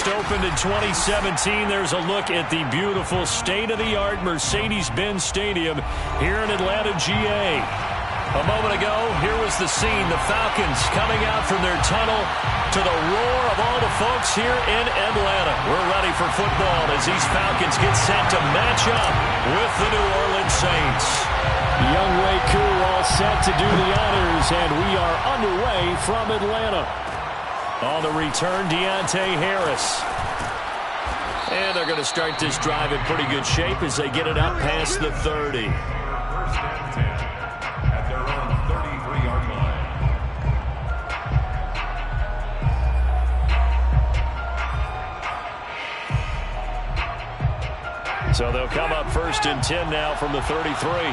First opened in 2017. There's a look at the beautiful state-of-the-art Mercedes-Benz Stadium here in Atlanta, GA. A moment ago, here was the scene. The Falcons coming out from their tunnel to the roar of all the folks here in Atlanta. We're ready for football as these Falcons get set to match up with the New Orleans Saints. Younghoe Koo all set to do the honors, and we are underway from Atlanta. On the return, Deontay Harris. And they're going to start this drive in pretty good shape as they get it up past the 30. At their own 33-yard line. So they'll come up first and 10 now from the 33.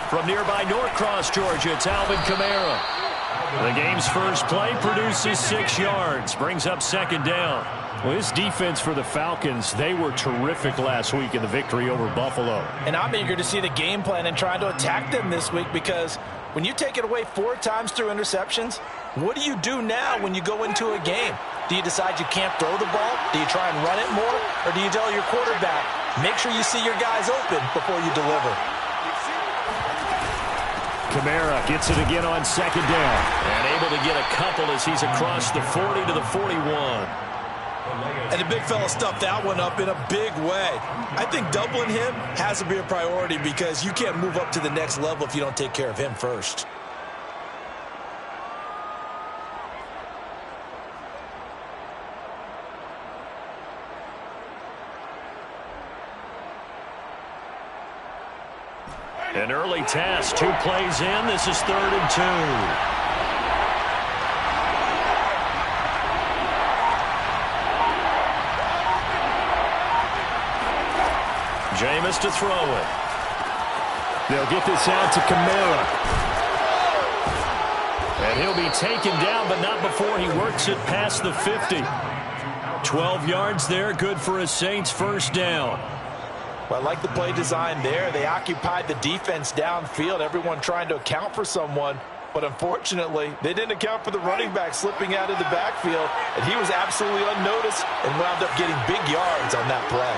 From nearby Norcross, Georgia, it's Alvin Kamara. The game's first play produces 6 yards, brings up second down. Well, this defense for the Falcons, they were terrific last week in the victory over Buffalo. And I'm eager to see the game plan and trying to attack them this week, because when you take it away 4 times through interceptions, what do you do now when you go into a game? Do you decide you can't throw the ball? Do you try and run it more? Or do you tell your quarterback, make sure you see your guys open before you deliver? Kamara gets it again on second down. And able to get a couple as he's across the 40 to the 41. And the big fella stuffed that one up in a big way. I think doubling him has to be a priority, because you can't move up to the next level if you don't take care of him first. An early test, 2 plays in. This is 3rd and 2. Jameis to throw it. They'll get this out to Kamara. And he'll be taken down, but not before he works it past the 50. 12 yards there, good for a Saints first down. Well, I like the play design there. They occupied the defense downfield, everyone trying to account for someone. But unfortunately, they didn't account for the running back slipping out of the backfield, and he was absolutely unnoticed and wound up getting big yards on that play.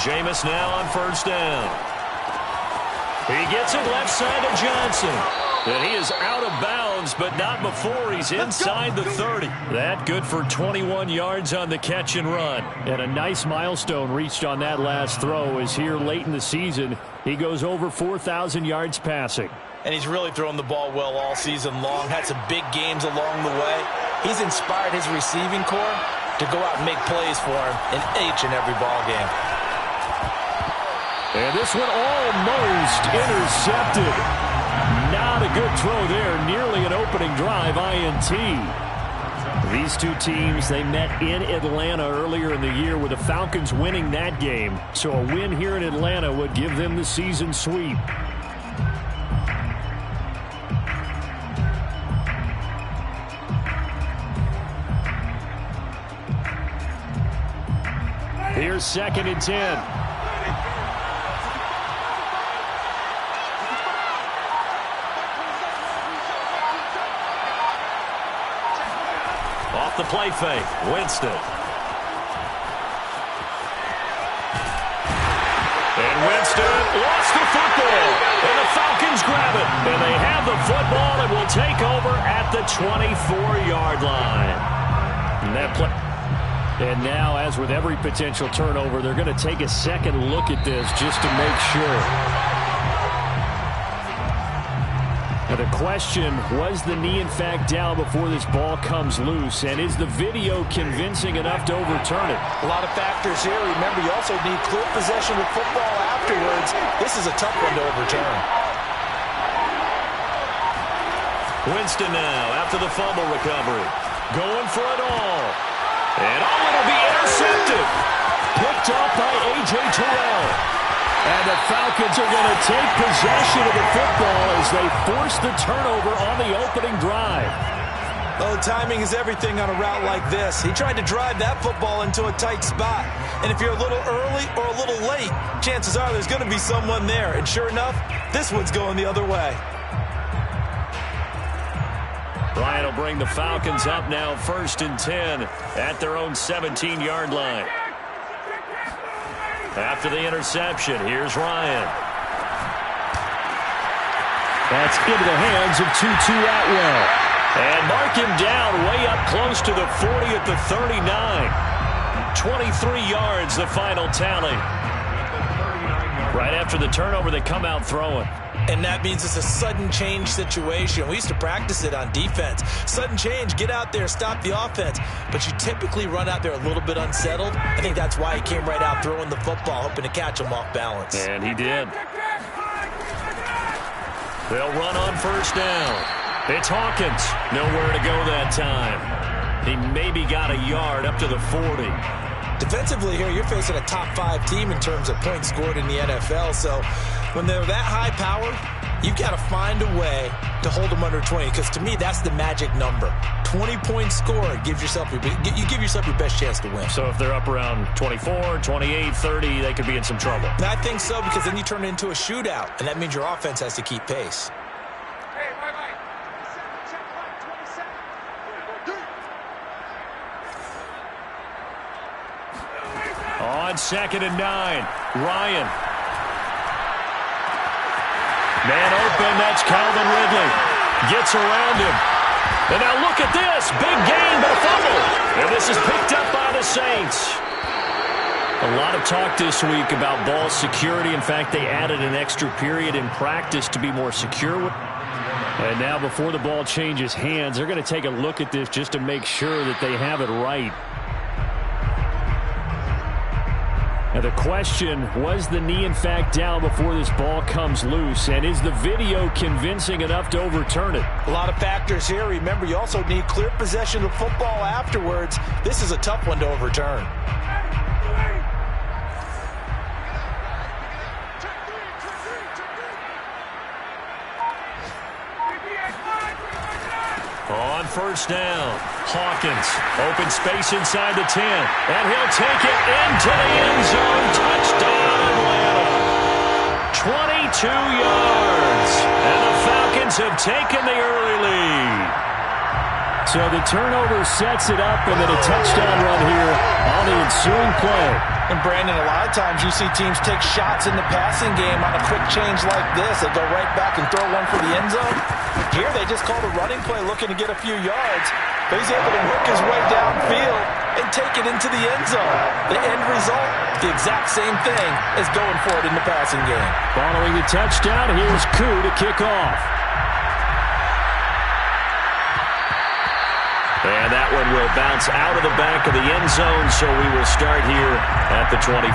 Jameis now on first down. He gets it left side of Johnson. And he is out of bounds, but not before he's inside the 30. That good for 21 yards on the catch and run. And a nice milestone reached on that last throw, as here late in the season, he goes over 4,000 yards passing. And he's really thrown the ball well all season long. Had some big games along the way. He's inspired his receiving corps to go out and make plays for him in each and every ball game. And this one almost intercepted. Not a good throw there. Nearly an opening drive INT. These two teams, they met in Atlanta earlier in the year, with the Falcons winning that game. So a win here in Atlanta would give them the season sweep. Here's 2nd and 10. Off the play fake, Winston. And Winston lost the football. And the Falcons grab it. And they have the football and will take over at the 24-yard line. And that play. And now, as with every potential turnover, they're going to take a second look at this just to make sure. Now the question, was the knee in fact down before this ball comes loose? And is the video convincing enough to overturn it? A lot of factors here. Remember, you also need clear possession of football afterwards. This is a tough one to overturn. Winston now after the fumble recovery. Going for it all. And it'll be intercepted. Picked off by A.J. Terrell. And the Falcons are going to take possession of the football as they force the turnover on the opening drive. Oh, timing is everything on a route like this. He tried to drive that football into a tight spot. And if you're a little early or a little late, chances are there's going to be someone there. And sure enough, this one's going the other way. Ryan will bring the Falcons up now 1st and 10 at their own 17-yard line. After the interception, here's Ryan. That's into the hands of Tutu Atwell. And mark him down way up close to the 40 at the 39. 23 yards, the final tally. Right after the turnover, they come out throwing. And that means it's a sudden change situation. We used to practice it on defense. Sudden change, get out there, stop the offense. But you typically run out there a little bit unsettled. I think that's why he came right out throwing the football, hoping to catch him off balance. And he did. They'll run on 1st down. It's Hawkins. Nowhere to go that time. He maybe got a yard up to the 40. Defensively here, you're facing a top 5 team in terms of points scored in the NFL. So when they're that high powered, you've got to find a way to hold them under 20. Because to me, that's the magic number. 20 points scored, you give yourself your best chance to win. So if they're up around 24, 28, 30, they could be in some trouble. And I think so, because then you turn it into a shootout. And that means your offense has to keep pace. On 2nd and 9, Ryan. Man open, that's Calvin Ridley. Gets around him. And now look at this. Big gain, but a fumble. And this is picked up by the Saints. A lot of talk this week about ball security. In fact, they added an extra period in practice to be more secure. And now before the ball changes hands, they're going to take a look at this just to make sure that they have it right. Now the question, was the knee in fact down before this ball comes loose? And is the video convincing enough to overturn it? A lot of factors here. Remember, you also need clear possession of football afterwards. This is a tough one to overturn. On 1st down, Hawkins, open space inside the 10, and he'll take it into the end zone. Touchdown, Atlanta. 22 yards, and the Falcons have taken the early lead. So the turnover sets it up, and then a touchdown run here on the ensuing play. And Brandon, a lot of times you see teams take shots in the passing game on a quick change like this. They go right back and throw one for the end zone. Here they just called a running play looking to get a few yards. But he's able to work his way downfield and take it into the end zone. The end result, the exact same thing as going for it in the passing game. Following the touchdown, here's Koo to kick off. And that one will bounce out of the back of the end zone, so we will start here at the 25.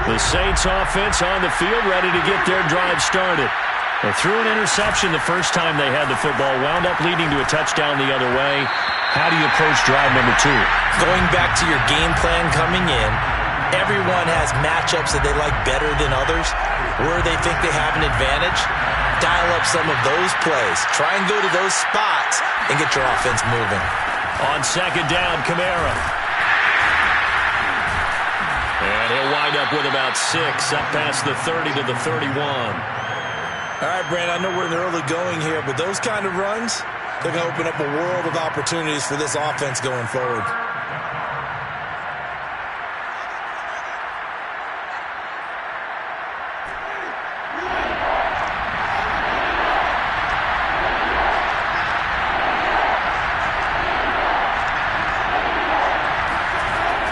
The Saints offense on the field, ready to get their drive started. They threw an interception the first time they had the football, wound up leading to a touchdown the other way. How do you approach drive number 2? Going back to your game plan coming in, everyone has matchups that they like better than others, where they think they have an advantage. Dial up some of those plays. Try and go to those spots and get your offense moving. On 2nd down, Kamara. And he'll wind up with about 6, up past the 30 to the 31. All right, Brandon, I know we're in the early going here, but those kind of runs, they're going to open up a world of opportunities for this offense going forward.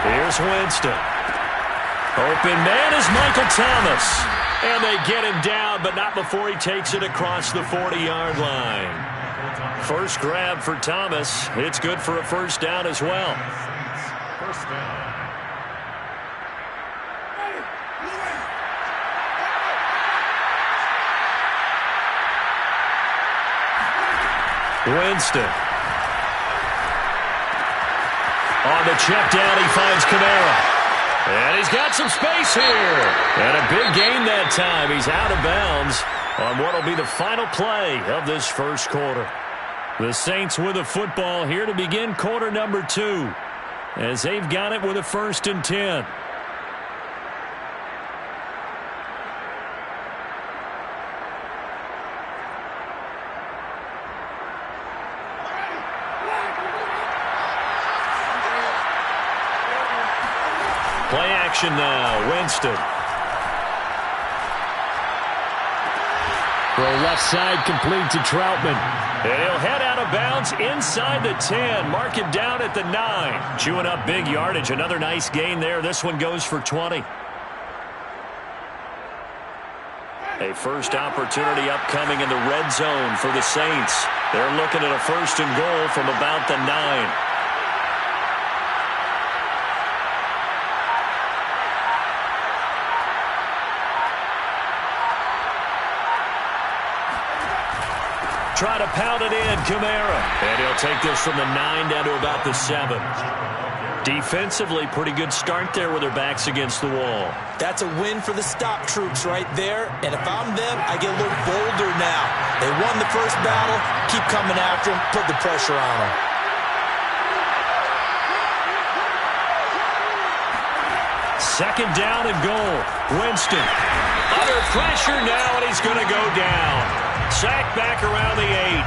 Here's Winston. Open man is Michael Thomas. And they get him down, but not before he takes it across the 40-yard line. First grab for Thomas. It's good for a 1st down as well. 1st down. Winston. On the check down, he finds Kamara. And he's got some space here. And a big gain that time. He's out of bounds on what will be the final play of this first quarter. The Saints with the football here to begin quarter number 2, as they've got it with a 1st and 10. Play action now, Winston. Throw left side, complete to Troutman. And he'll head out of bounds inside the 10. Mark it down at the 9. Chewing up big yardage. Another nice gain there. This one goes for 20. A first opportunity upcoming in the red zone for the Saints. They're looking at a 1st and goal from about the 9. Try to pound it in, Kamara. And he'll take this from the 9 down to about the 7. Defensively, pretty good start there with their backs against the wall. That's a win for the stop troops right there. And if I'm them, I get a little bolder now. They won the first battle. Keep coming after them. Put the pressure on them. Second down and goal. Winston under pressure now, and he's going to go down. Sacked back around the 8.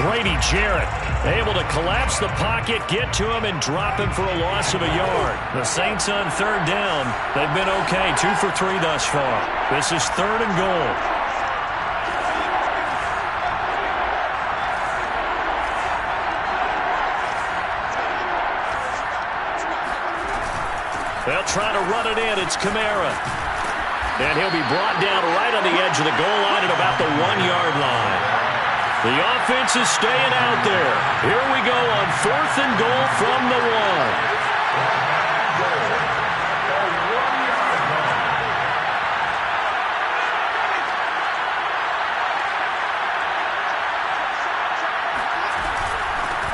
Grady Jarrett able to collapse the pocket, get to him, and drop him for a loss of a yard. The Saints on 3rd down. They've been okay, 2 for 3 thus far. This is 3rd and goal. They'll try to run it in. It's Kamara. And he'll be brought down right on the edge of the goal line at about the 1-yard line. The offense is staying out there. Here we go on 4th and goal from the 1.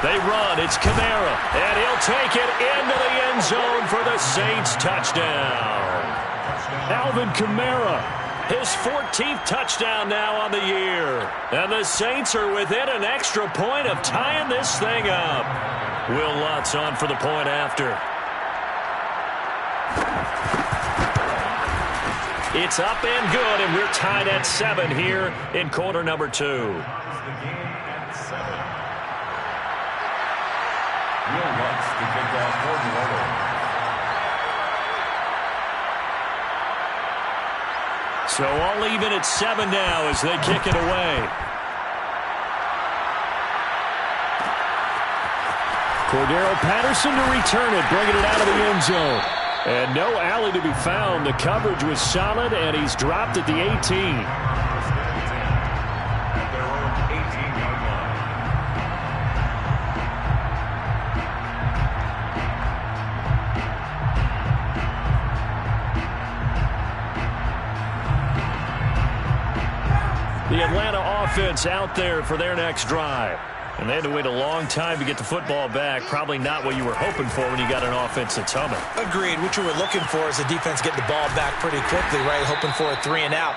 They run. It's Kamara. And he'll take it into the end zone for the Saints touchdown. Alvin Kamara, his 14th touchdown now on the year. And the Saints are within an extra point of tying this thing up. Will Lutz on for the point after. It's up and good, and we're tied at 7 here in quarter number 2. The game at 7. Will Lutz to kick off for New Orleans. So all even at 7 now as they kick it away. Cordero Patterson to return it, bringing it out of the end zone. And no alley to be found. The coverage was solid, and he's dropped at the 18. At their own 18-yard line. The Atlanta offense out there for their next drive. And they had to wait a long time to get the football back. Probably not what you were hoping for when you got an offense that's humming. Agreed. What you were looking for is the defense getting the ball back pretty quickly, right? Hoping for a 3 and out.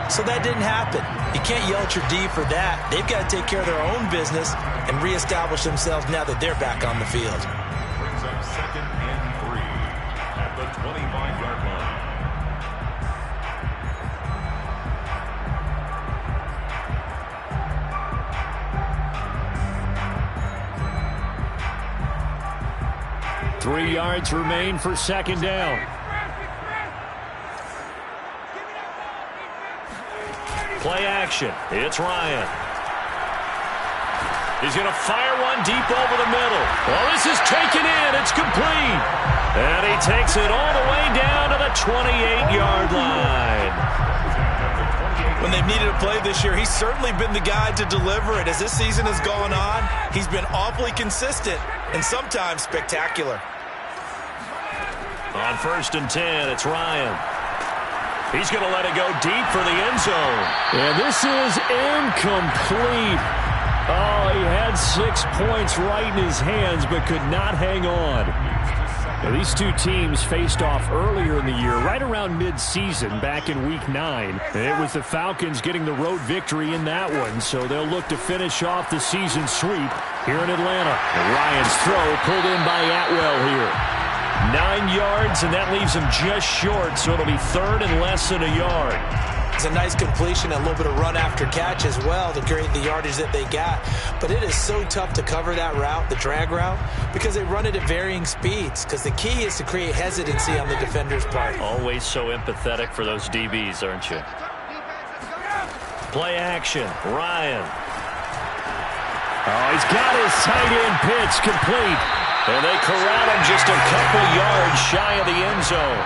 So that didn't happen. You can't yell at your D for that. They've got to take care of their own business and reestablish themselves now that they're back on the field. Brings up 2nd and 3 at the 25-yard line. Three yards remain for second down. Play action. It's Ryan. He's going to fire one deep over the middle. Well, this is taken in. It's complete. And he takes it all the way down to the 28-yard line. When they've needed a play this year, he's certainly been the guy to deliver it. As this season has gone on, he's been awfully consistent and sometimes spectacular. On 1st and 10, it's Ryan. He's going to let it go deep for the end zone. And this is incomplete. Oh, he had 6 points right in his hands, but could not hang on. Now, these two teams faced off earlier in the year, right around mid-season, back in Week 9. It was the Falcons getting the road victory in that one, so they'll look to finish off the season sweep here in Atlanta. And Ryan's throw pulled in by Atwell here. 9 yards, and that leaves him just short, so it'll be third and less than a yard. It's a nice completion, a little bit of run after catch as well to create the yardage that they got. But it is so tough to cover that route, the drag route, because they run it at varying speeds. Because the key is to create hesitancy on the defender's part. Always so empathetic for those DBs, aren't you? Play action. Ryan. Oh, he's got his tight end pitch complete. And they corral him just a couple yards shy of the end zone.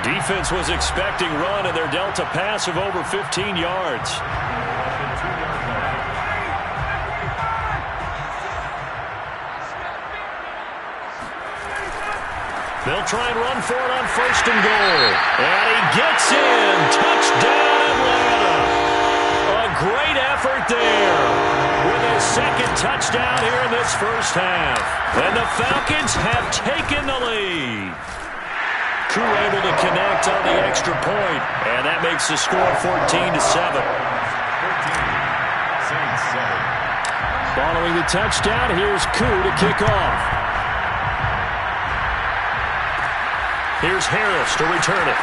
Defense was expecting run, and they're dealt a pass of over 15 yards. They'll try and run for it on first and goal. And he gets in. Touchdown, Atlanta. A great effort there with his second touchdown here in this first half. And the Falcons have taken the lead. Crew able to connect on the extra point, and that makes the score 14-7. Following the touchdown, here's Koo to kick off. Here's Harris to return it.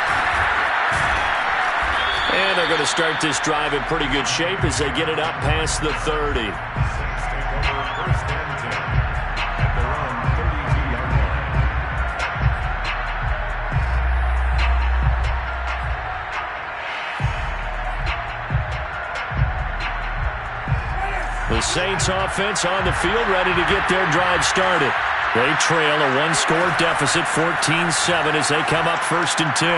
And they're going to start this drive in pretty good shape as they get it up past the 30. The Saints offense on the field ready to get their drive started. They trail a one-score deficit, 14-7, as they come up first and 10.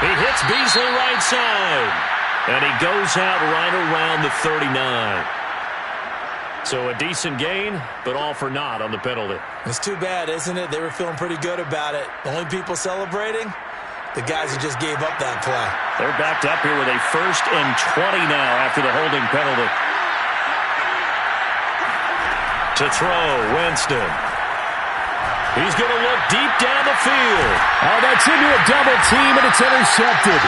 He hits Beasley right side, and he goes out right around the 39. So a decent gain, but all for naught on the penalty. It's too bad, isn't it? They were feeling pretty good about it. The only people celebrating, the guys who just gave up that play. They're backed up here with a 1st and 20 now after the holding penalty. To throw, Winston. He's going to look deep down the field. Oh, that's into a double team, and it's intercepted.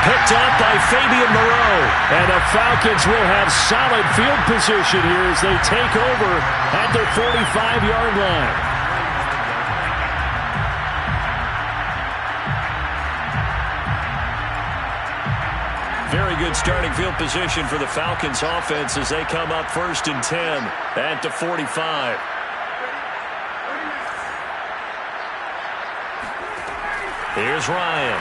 Picked up by Fabian Moreau. And the Falcons will have solid field position here as they take over at their 45-yard line. Very good starting field position for the Falcons offense as they come up 1st and 10 at the 45. Here's Ryan.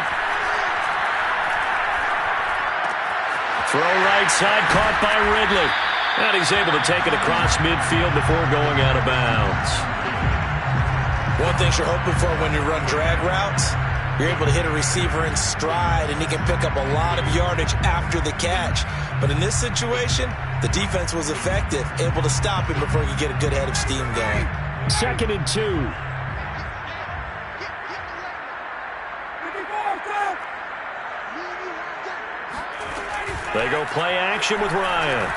Throw right side, caught by Ridley. And he's able to take it across midfield before going out of bounds. One thing you're hoping for when you run drag routes, you're able to hit a receiver in stride, and he can pick up a lot of yardage after the catch. But in this situation, the defense was effective, able to stop him before you get a good head of steam going. 2nd and 2. They go play action with Ryan.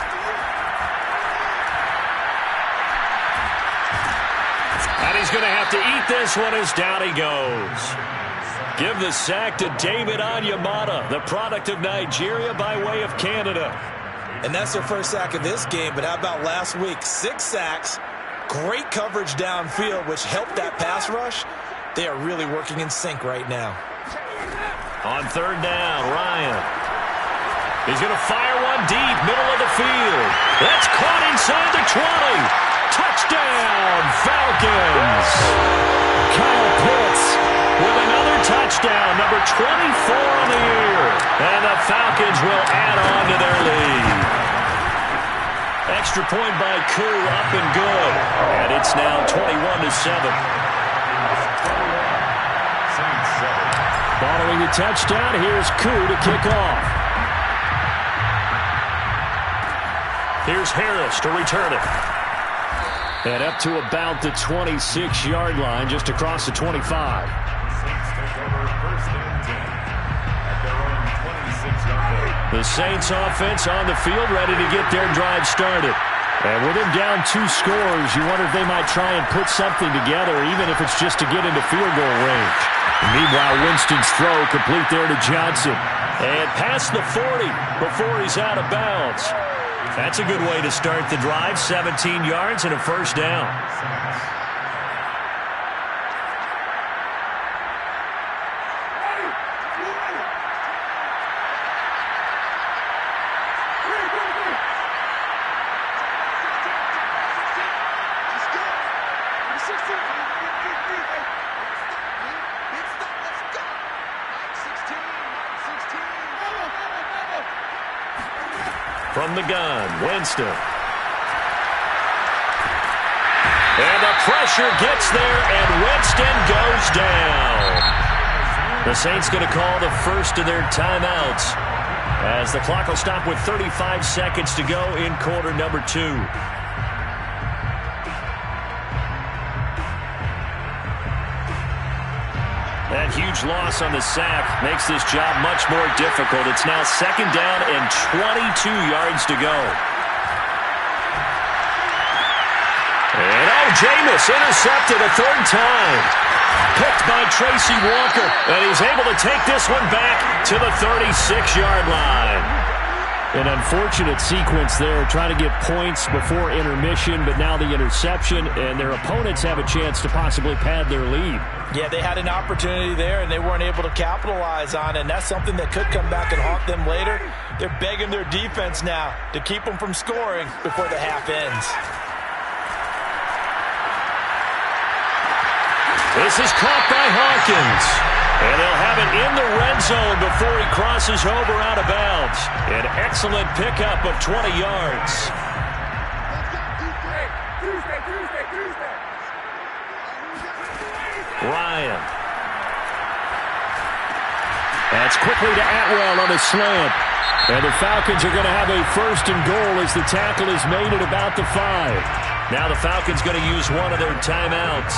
And he's going to have to eat this one as down he goes. Give the sack to David Onyemata, the product of Nigeria by way of Canada. And that's their first sack of this game, but how about last week? 6 sacks, great coverage downfield, which helped that pass rush. They are really working in sync right now. On 3rd down, Ryan. He's going to fire one deep, middle of the field. That's caught inside the 20. Touchdown, Falcons. Kyle Pitts with another touchdown, number 24 on the year. And the Falcons will add on to their lead. Extra point by Koo, up and good. And it's now 21-7. Following the touchdown, here's Koo to kick off. Here's Harris to return it. And up to about the 26-yard line, just across the 25. The Saints offense on the field ready to get their drive started. And with him down 2 scores, you wonder if they might try and put something together, even if it's just to get into field goal range. Meanwhile, Winston's throw complete there to Johnson. And past the 40 before he's out of bounds. That's a good way to start the drive. 17 yards and a first down. From the gun, Winston. And the pressure gets there, and Winston goes down. The Saints going to call the first of their timeouts as the clock will stop with 35 seconds to go in quarter number 2. That huge loss on the sack makes this job much more difficult. It's now second down and 22 yards to go. And Jameis intercepted a 3rd time. Picked by Tracy Walker. And he's able to take this one back to the 36-yard line. An unfortunate sequence there, trying to get points before intermission, but now the interception, and their opponents have a chance to possibly pad their lead. Yeah, they had an opportunity there, and they weren't able to capitalize on it, and that's something that could come back and haunt them later. They're begging their defense now to keep them from scoring before the half ends. This is caught by Hawkins. And they'll have it in the red zone before he crosses over out of bounds. An excellent pickup of 20 yards. Ryan. That's quickly to Atwell on the slant. And the Falcons are going to have a 1st and goal as the tackle is made at about the 5. Now the Falcons going to use one of their timeouts,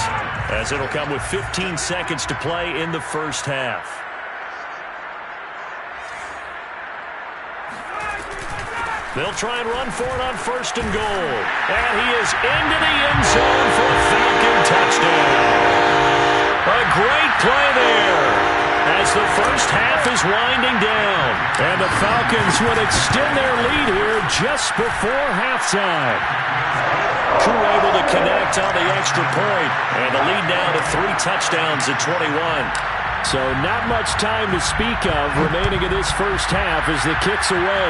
as it'll come with 15 seconds to play in the first half. They'll try and run for it on 1st and goal. And he is into the end zone for a Falcon touchdown. A great play there as the first half is winding down. And the Falcons would extend their lead here just before halftime. Crew able to connect on the extra point, and the lead down to 3 touchdowns at 21. So not much time to speak of remaining in this first half as the kick's away.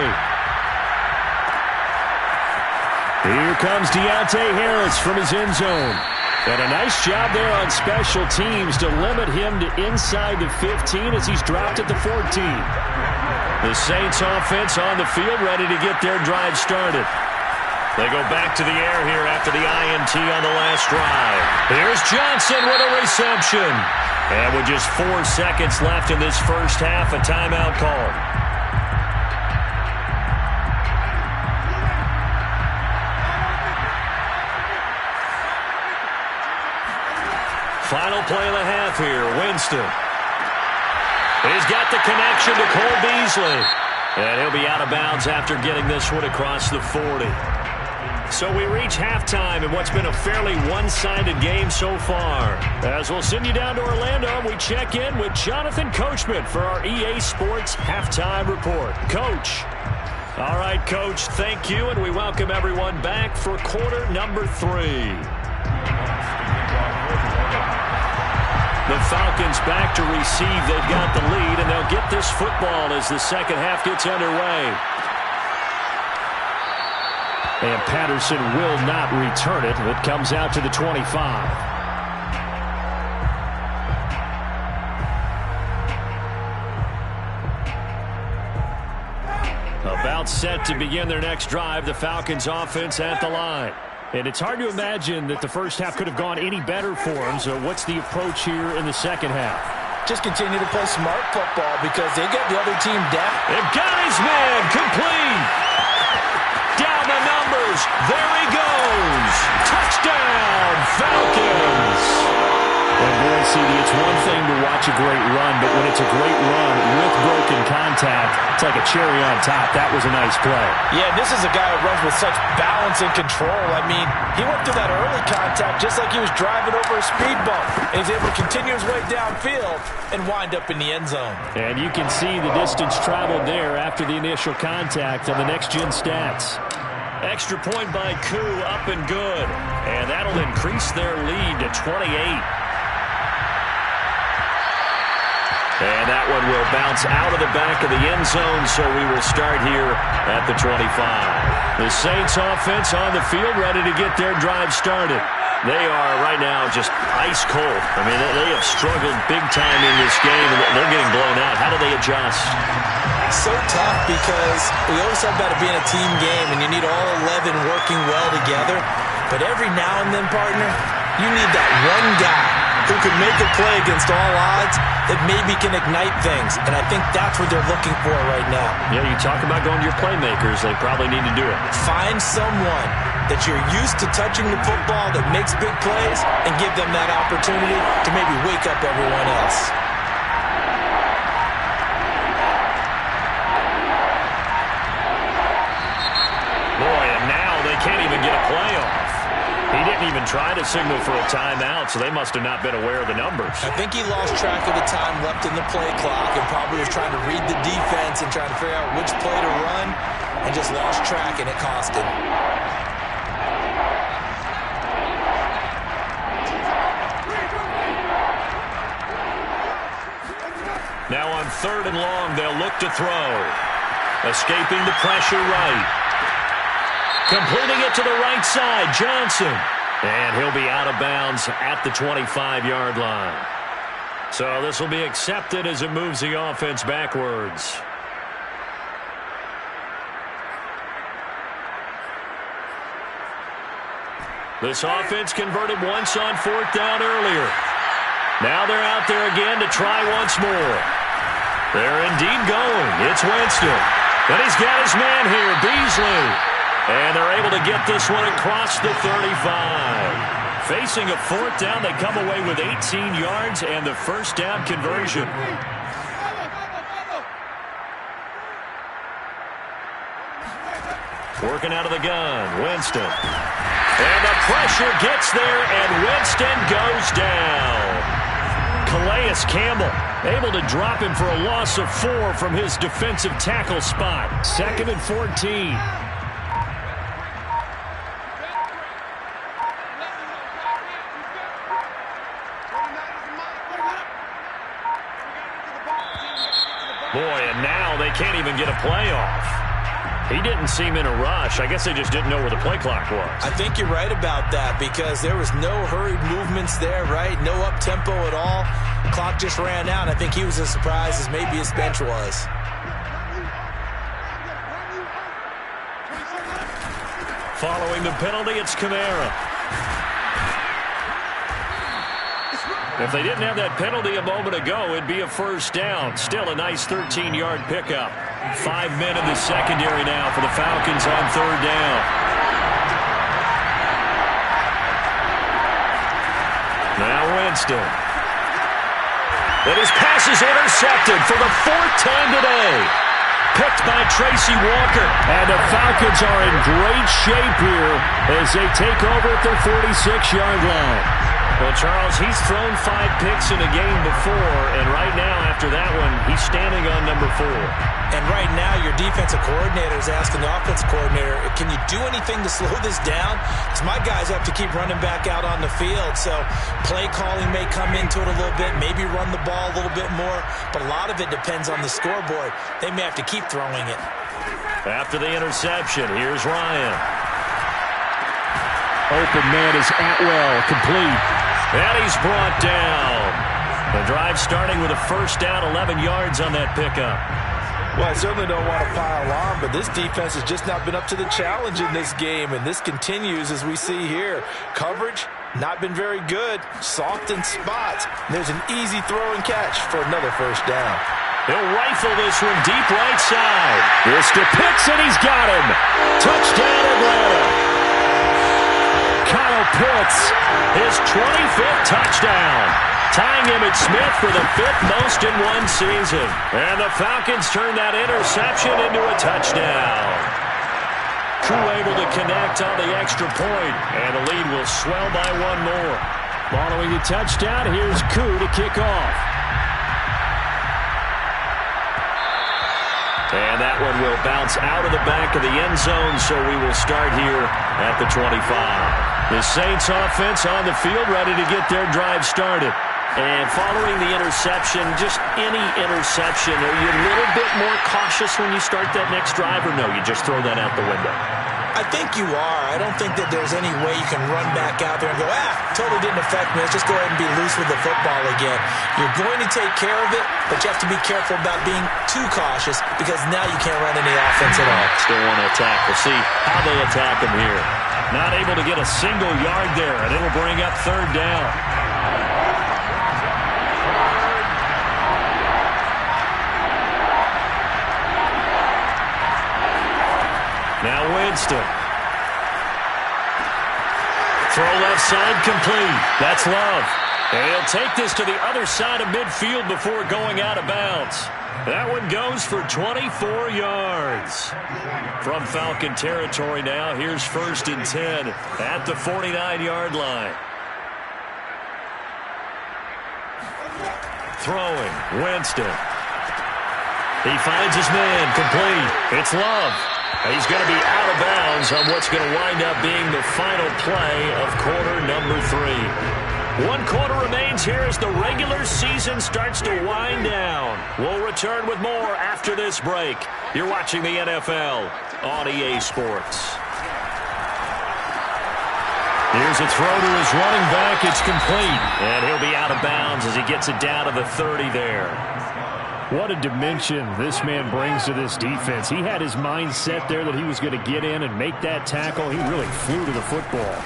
Here comes Deontay Harris from his end zone. And a nice job there on special teams to limit him to inside the 15 as he's dropped at the 14. The Saints offense on the field ready to get their drive started. They go back to the air here after the INT on the last drive. Here's Johnson with a reception. And with just 4 seconds left in this first half, a timeout called. Final play of the half here, Winston. He's got the connection to Cole Beasley. And he'll be out of bounds after getting this one across the 40. So we reach halftime in what's been a fairly one-sided game so far. As we'll send you down to Orlando, we check in with Jonathan Coachman for our EA Sports Halftime Report. Coach. All right, Coach, thank you, and we welcome everyone back for quarter number 3. The Falcons back to receive. They've got the lead, and they'll get this football as the second half gets underway. And Patterson will not return it. It comes out to the 25. About set to begin their next drive. The Falcons offense at the line. And it's hard to imagine that the first half could have gone any better for them. So what's the approach here in the second half? Just continue to play smart football because they got the other team down. They've got his man complete. Down the numbers. There he goes. Touchdown, Falcons. And boy, CD, it's one thing to watch a great run, but when it's a great run with broken contact, it's like a cherry on top. That was a nice play. Yeah, this is a guy who runs with such balance and control. I mean, he went through that early contact just like he was driving over a speed bump. And he's able to continue his way downfield and wind up in the end zone. And you can see the distance traveled there after the initial contact on the next-gen stats. Extra point by Koo, up and good. And that'll increase their lead to 28. And that one will bounce out of the back of the end zone, so we will start here at the 25. The Saints offense on the field, ready to get their drive started. They are right now just ice cold. I mean, they have struggled big time in this game, and they're getting blown out. How do they adjust? So tough because we always talk about it being a team game, and you need all 11 working well together. But every now and then, partner, you need that one guy who could make a play against all odds that maybe can ignite things. And I think that's what they're looking for right now. Yeah, you talk about going to your playmakers. They probably need to do it. Find someone that you're used to touching the football that makes big plays and give them that opportunity to maybe wake up everyone else. Boy, and now they can't even get a play off. He didn't even try to signal for a timeout, so they must have not been aware of the numbers. I think he lost track of the time left in the play clock and probably was trying to read the defense and trying to figure out which play to run and just lost track, and it cost him. Now on 3rd and long, they'll look to throw. Escaping the pressure right. Completing it to the right side, Johnson. And he'll be out of bounds at the 25-yard line. So this will be accepted as it moves the offense backwards. This offense converted once on 4th down earlier. Now they're out there again to try once more. They're indeed going. It's Winston. And he's got his man here, Beasley. And they're able to get this one across the 35. Facing a 4th down, they come away with 18 yards and the first down conversion. Working out of the gun, Winston. And the pressure gets there, and Winston goes down. Calais Campbell able to drop him for a loss of 4 from his defensive tackle spot. 2nd and 14. Boy, and now they can't even get a play off. He didn't seem in a rush. I guess they just didn't know where the play clock was. I think you're right about that because there was no hurried movements there, right? No up-tempo at all. Clock just ran out. I think he was as surprised as maybe his bench was. Following the penalty, it's Kamara. If they didn't have that penalty a moment ago, it'd be a first down. Still a nice 13-yard pickup. 5 men in the secondary now for the Falcons on 3rd down. Now Winston. And his pass is intercepted for the 4th time today. Picked by Tracy Walker. And the Falcons are in great shape here as they take over at their 46-yard line. Well, Charles, he's thrown 5 picks in a game before, and right now, after that one, he's standing on number 4. And right now, your defensive coordinator is asking the offensive coordinator, can you do anything to slow this down? Because my guys have to keep running back out on the field, so play calling may come into it a little bit, maybe run the ball a little bit more, but a lot of it depends on the scoreboard. They may have to keep throwing it. After the interception, here's Ryan. Open man is Atwell, complete. And he's brought down. The drive starting with a first down, 11 yards on that pickup. Well, I certainly don't want to pile on, but this defense has just not been up to the challenge in this game, and this continues as we see here. Coverage, not been very good. Soft in spots. There's an easy throw and catch for another first down. He'll rifle this one deep right side. Here's to Pitts, and he's got him. Touchdown, Atlanta. Kyle Pitts, his 25th touchdown. tying Emmitt Smith for the 5th most in one season. And the Falcons turn that interception into a touchdown. Crew able to connect on the extra point, and the lead will swell by one more. Following the touchdown, here's Koo to kick off. And that one will bounce out of the back of the end zone, so we will start here at the 25. The Saints offense on the field, ready to get their drive started. And following the interception, just any interception, are you a little bit more cautious when you start that next drive, or no, you just throw that out the window? I think you are. I don't think that there's any way you can run back out there and go, totally didn't affect me. Let's just go ahead and be loose with the football again. You're going to take care of it, but you have to be careful about being too cautious because now you can't run any offense at all. Still want to attack. We'll see how they attack him here. Not able to get a single yard there, and it'll bring up 3rd down. Now Winston. Throw left side complete. That's Love. And he'll take this to the other side of midfield before going out of bounds. That one goes for 24 yards. From Falcon territory now, here's 1st and 10 at the 49-yard line. Throwing, Winston. He finds his man, complete. It's Love. He's going to be out of bounds on what's going to wind up being the final play of quarter number 3. 1 quarter remains here as the regular season starts to wind down. We'll return with more after this break. You're watching the NFL on EA Sports. Here's a throw to his running back. It's complete. And he'll be out of bounds as he gets it down to the 30 there. What a dimension this man brings to this defense. He had his mind set there that he was going to get in and make that tackle. He really flew to the football.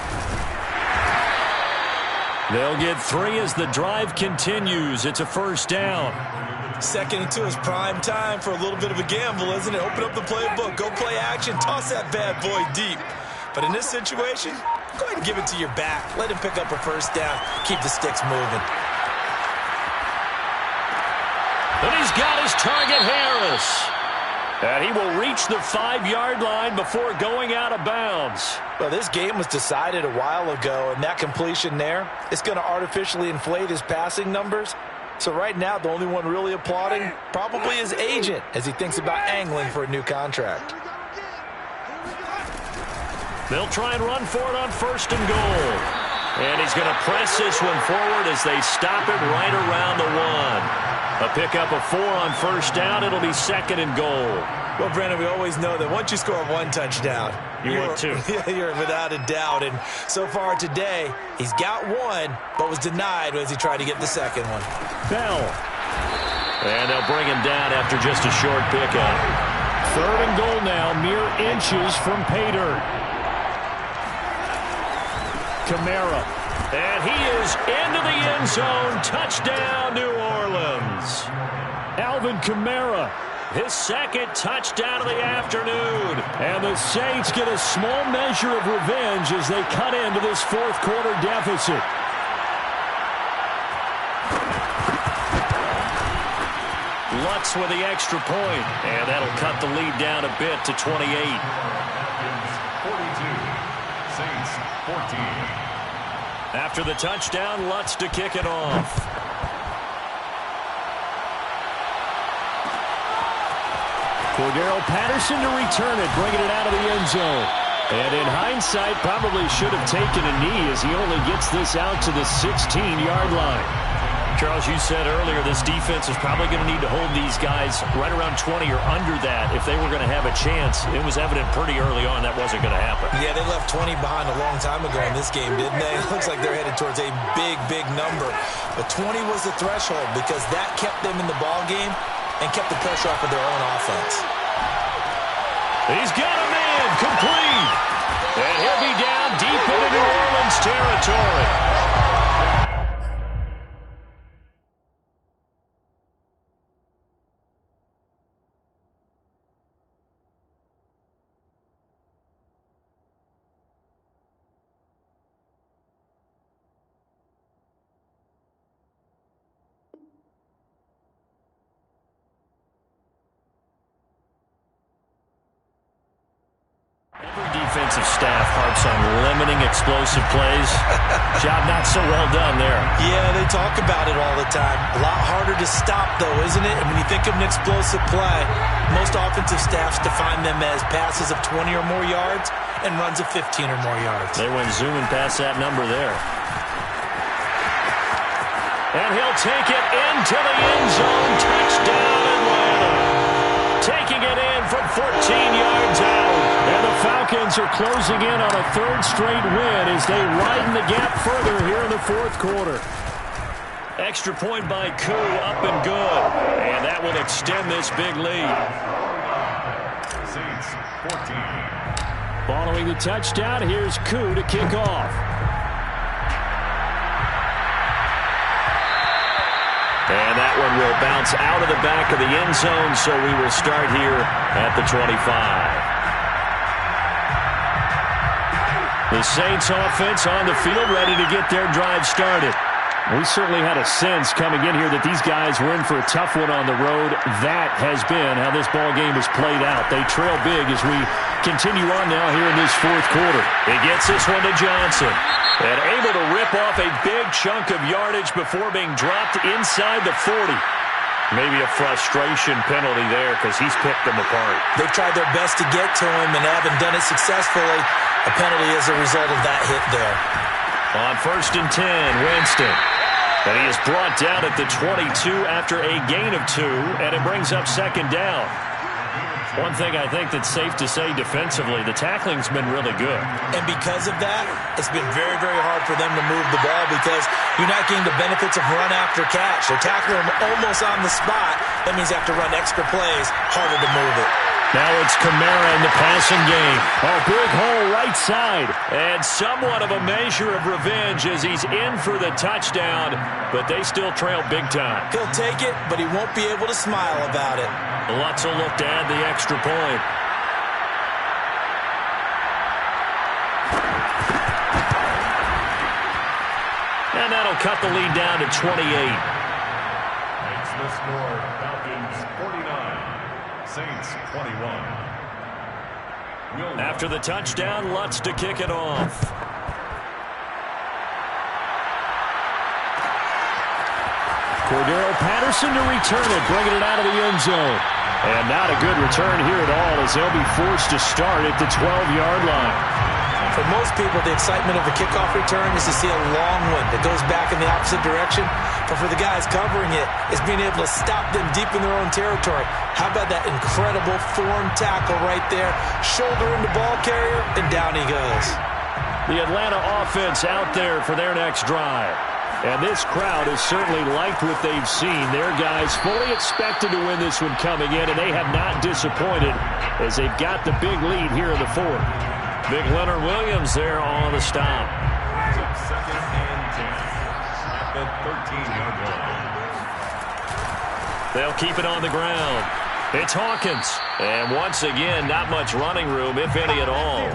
They'll get 3 as the drive continues. It's a 1st down. 2nd and 2 is prime time for a little bit of a gamble, isn't it? Open up the playbook, go play action, toss that bad boy deep. But in this situation, go ahead and give it to your back. Let him pick up a 1st down. Keep the sticks moving. And he's got his target, Harris. And he will reach the 5-yard line before going out of bounds. Well, this game was decided a while ago, and that completion there, it's going to artificially inflate his passing numbers. So right now, the only one really applauding probably his agent as he thinks about angling for a new contract. They'll try and run for it on 1st and goal. And he's going to press this one forward as they stop it right around the 1. A pickup of 4 on 1st down. It'll be 2nd and goal. Well, Brandon, we always know that once you score 1 touchdown, you want 2. You're without a doubt. And so far today, he's got 1, but was denied as he tried to get the 2nd one. Bell. And they'll bring him down after just a short pickup. 3rd and goal now, mere inches from pay dirt. Kamara. And he is into the end zone. Touchdown, New Orleans. Alvin Kamara. His 2nd touchdown of the afternoon. And the Saints get a small measure of revenge as they cut into this 4th quarter deficit. Lutz with the extra point. And that'll cut the lead down a bit to 28. 42. Saints 14. After the touchdown, Lutz to kick it off. Cordero Patterson to return it, bringing it out of the end zone. And in hindsight, probably should have taken a knee as he only gets this out to the 16-yard line. Charles, you said earlier this defense is probably going to need to hold these guys right around 20 or under that if they were going to have a chance. It was evident pretty early on that wasn't going to happen. Yeah, they left 20 behind a long time ago in this game, didn't they? It looks like they're headed towards a big, big number. But 20 was the threshold because that kept them in the ball game and kept the pressure off of their own offense. He's got a man complete. And he'll be down deep into New Orleans territory. offensive staff harps on limiting explosive plays. Job not so well done there. Yeah, they talk about it all the time. A lot harder to stop, though, isn't it? And when you think of an explosive play, most offensive staffs define them as passes of 20 or more yards and runs of 15 or more yards. They went zooming past that number there. And he'll take it into the end zone. Touchdown, Atlanta. Taking it in from 14 yards out. And the Falcons are closing in on a third straight win as they widen the gap further here in the fourth quarter. Extra point by Koo, up and good. And that will extend this big lead. Saints 14. Following the touchdown, here's Koo to kick off. And that one will bounce out of the back of the end zone, so we will start here at the 25. The Saints offense on the field, ready to get their drive started. We certainly had a sense coming in here that these guys were in for a tough one on the road. That has been how this ball game has played out. They trail big as we continue on now here in this fourth quarter. He gets this one to Johnson. And able to rip off a big chunk of yardage before being dropped inside the 40. Maybe a frustration penalty there because he's picked them apart. They've tried their best to get to him and haven't done it successfully. A penalty as a result of that hit there. On 1st and 10, Winston. And he is brought down at the 22 after a gain of 2, and it brings up 2nd down. One thing I think that's safe to say defensively, the tackling's been really good. And because of that, it's been very, very hard for them to move the ball because you're not getting the benefits of run after catch. They're tackling them almost on the spot. That means they have to run extra plays, harder to move it. Now it's Kamara in the passing game. Oh, big hole right side. And somewhat of a measure of revenge as he's in for the touchdown, but they still trail big time. He'll take it, but he won't be able to smile about it. Lutz will look to add the extra point. And that'll cut the lead down to 28. Makes the score Falcons 49. Saints 21. After the touchdown, Lutz to kick it off. Cordero Patterson to return it, bringing it out of the end zone. And not a good return here at all as they'll be forced to start at the 12-yard line. For most people, the excitement of a kickoff return is to see a long one that goes back in the opposite direction. But for the guys covering it, it's being able to stop them deep in their own territory. How about that incredible form tackle right there? Shoulder into ball carrier, and down he goes. The Atlanta offense out there for their next drive. And this crowd has certainly liked what they've seen. Their guys fully expected to win this one coming in, and they have not disappointed as they've got the big lead here in the fourth. Big Leonard Williams there on the stop. 2nd and 10 at the 13-yard line. They'll keep it on the ground. It's Hawkins. And once again, not much running room, if any at all.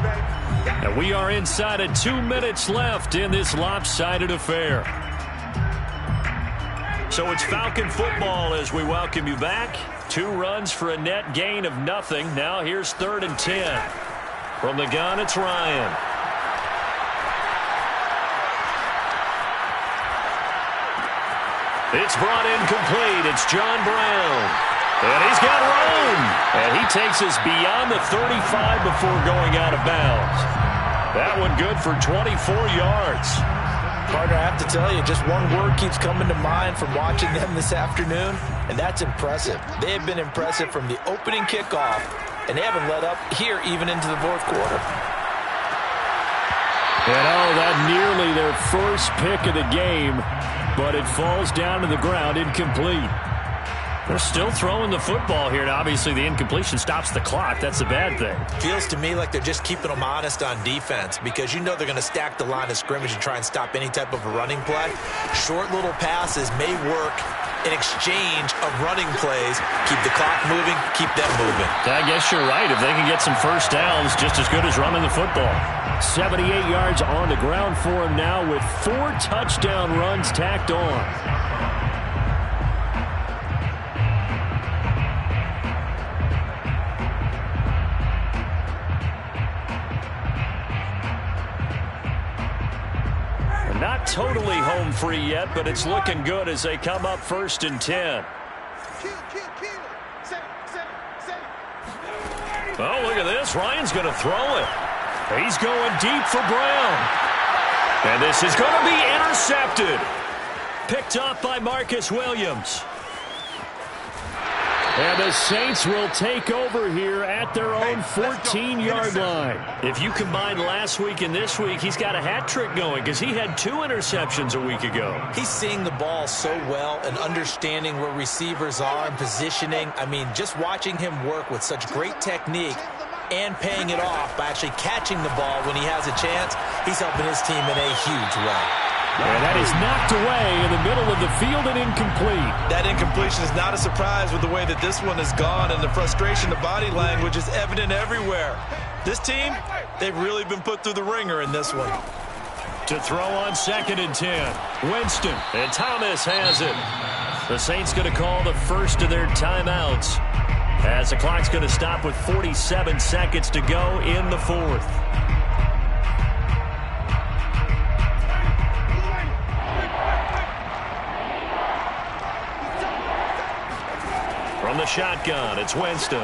And we are inside of 2 minutes left in this lopsided affair. So it's Falcon football as we welcome you back. 2 runs for a net gain of nothing. Now here's 3rd and 10. From the gun, it's Ryan. It's brought in complete. It's John Brown. And he's got room. And he takes us beyond the 35 before going out of bounds. That one good for 24 yards. Partner, I have to tell you, just one word keeps coming to mind from watching them this afternoon, and that's impressive. They have been impressive from the opening kickoff, and they haven't let up here even into the fourth quarter. And that nearly their first pick of the game, but it falls down to the ground incomplete. They're still throwing the football here, and obviously the incompletion stops the clock. That's a bad thing. Feels to me like they're just keeping them honest on defense because you know they're going to stack the line of scrimmage and try and stop any type of a running play. Short little passes may work in exchange of running plays. Keep the clock moving, keep them moving. I guess you're right. If they can get some first downs, just as good as running the football. 78 yards on the ground for him now with 4 touchdown runs tacked on. Not totally home free yet, but it's looking good as they come up 1st and 10. Oh, look at this. Ryan's going to throw it. He's going deep for Brown. And this is going to be intercepted. Picked up by Marcus Williams. And the Saints will take over here at their own 14-yard line. If you combine last week and this week, he's got a hat trick going because he had 2 interceptions a week ago. He's seeing the ball so well and understanding where receivers are and positioning. I mean, just watching him work with such great technique and paying it off by actually catching the ball when he has a chance, he's helping his team in a huge way. And that is knocked away in the middle of the field and incomplete. That incompletion is not a surprise with the way that this one has gone, and the frustration, the body language is evident everywhere. This team, they've really been put through the ringer in this one. To throw on 2nd and 10. Winston, and Thomas has it. The Saints going to call the first of their timeouts as the clock's going to stop with 47 seconds to go in the 4th. From the shotgun, it's Winston.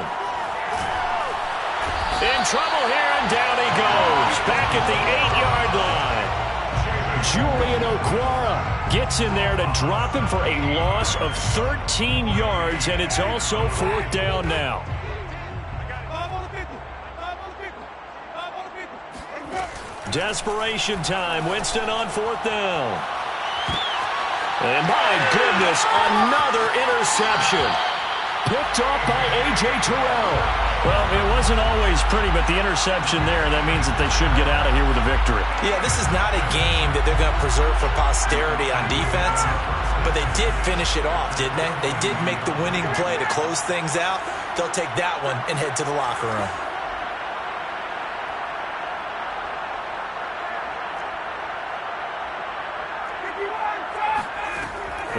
In trouble here, and down he goes. Back at the 8-yard line. Julian Okwara gets in there to drop him for a loss of 13 yards, and it's also 4th down now. Desperation time. Winston on 4th down. And my goodness, another interception. Picked off by A.J. Terrell. Well, it wasn't always pretty, but the interception there, that means that they should get out of here with a victory. Yeah, this is not a game that they're going to preserve for posterity on defense, but they did finish it off, didn't they? They did make the winning play to close things out. They'll take that one and head to the locker room.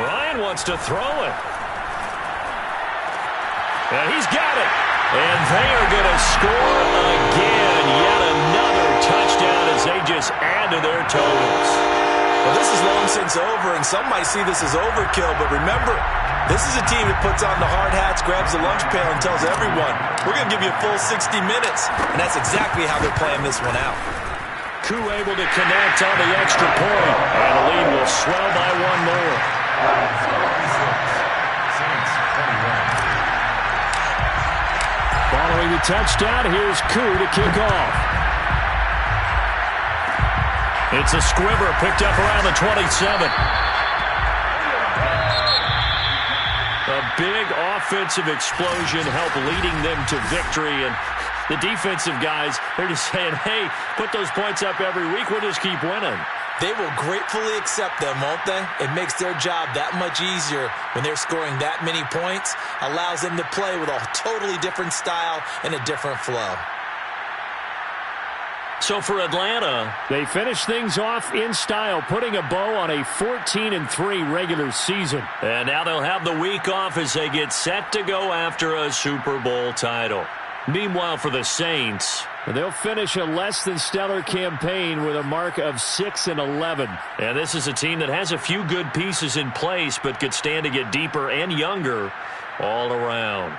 Ryan wants to throw it. And he's got it. And they are going to score again. Yet another touchdown as they just add to their totals. Well, this is long since over, and some might see this as overkill. But remember, this is a team that puts on the hard hats, grabs the lunch pail, and tells everyone, we're going to give you a full 60 minutes. And that's exactly how they're playing this one out. Koo able to connect on the extra point. And the lead will swell by 1 more. Following the touchdown, here's Koo to kick off. It's a squibber picked up around the 27. A big offensive explosion helped leading them to victory. And the defensive guys, they're just saying, hey, put those points up every week. We'll just keep winning. They will gratefully accept them, won't they? It makes their job that much easier when they're scoring that many points. Allows them to play with a totally different style and a different flow. So for Atlanta, they finish things off in style, putting a bow on a 14-3 regular season. And now they'll have the week off as they get set to go after a Super Bowl title. Meanwhile, for the Saints, they'll finish a less than stellar campaign with a mark of 6-11. And this is a team that has a few good pieces in place, but could stand to get deeper and younger all around.